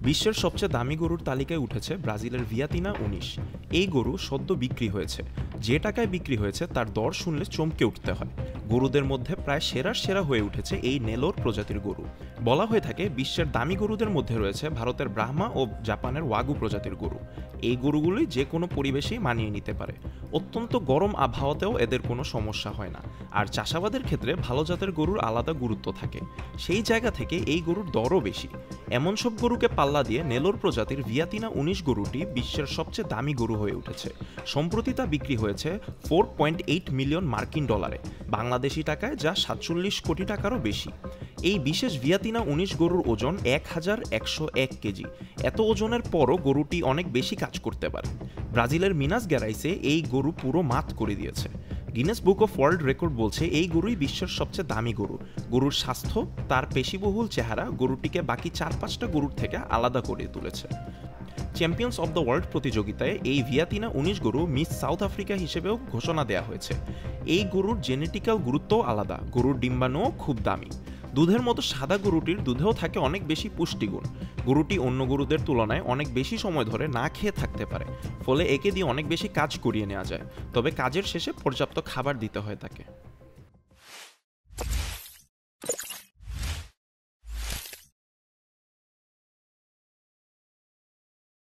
বিশ্বের সবচেয়ে দামি গরুর তালিকায় উঠেছে ব্রাজিলের ভিয়াতিনা ১৯। এই গরু সদ্য বিক্রি হয়েছে। যে টাকায় বিক্রি হয়েছে তার দর শুনলে চমকে উঠতে হয়। গরুদের মধ্যে প্রায় সেরার সেরা হয়ে উঠেছে এই নেলোর প্রজাতির গরু। বলা হয়ে থাকে বিশ্বের দামি গরুদের মধ্যে রয়েছে ভারতের ব্রাহ্মা ও জাপানের ওয়াগু প্রজাতির গরু। এই গরুগুলি যে কোনো পরিবেশেই মানিয়ে নিতে পারে। অত্যন্ত গরম আবহাওয়াতেও এদের কোনো সমস্যা হয় না। আর চাষাবাদের ক্ষেত্রে ভালো জাতের গরুর আলাদা গুরুত্ব থাকে। সেই জায়গা থেকে এই গরুর দরও বেশি। এমন সব গরুকে পাল্লা দিয়ে নেলোর প্রজাতির ভিয়াতিনা ১৯ গরুটি বিশ্বের সবচেয়ে দামি গরু হয়ে উঠেছে। সম্প্রতি তা বিক্রি হয়েছে $4.8 মিলিয়ন মার্কিন ডলারে, বাংলাদেশি টাকায় যা ৪৭ কোটি টাকারও বেশি। এই বিশেষ ভিয়াতিনা ১৯ গরুর ওজন ১,১০১ কেজি। এত ওজনের পরও গরুটি অনেক বেশি কাজ করতে পারে। ব্রাজিলের মিনাস গেরাইসে এই গরু পুরো মাত করে দিয়েছে। Guinness book of world record বলছে এই গরুই বিশ্বের সবচেয়ে দামি গরু। গরুর স্বাস্থ্য, তার পেশিবহুল চেহারা গরুটিকে বাকি ৪-৫টা গরুর থেকে আলাদা করে তুলেছে। চ্যাম্পিয়ন্স অব দ্য ওয়ার্ল্ড প্রতিযোগিতায় এই ভিয়াতিনা ১৯ গরু মিস সাউথ আফ্রিকা হিসেবেও ঘোষণা দেওয়া হয়েছে। এই গরুর জেনেটিক্যাল গুরুত্বও আলাদা। গরুর ডিম্বাণুও খুব দামি। দুধের মতো সাদা গরুটির দুধেও থাকে অনেক বেশি পুষ্টিগুণ। গরুটি অন্য গরুদের তুলনায় অনেক বেশি সময় ধরে না খেয়ে থাকতে পারে, ফলে একে দিয়ে অনেক বেশি কাজ করিয়ে নেওয়া যায়। তবে কাজের শেষে পর্যাপ্ত খাবার দিতে হয় তাকে।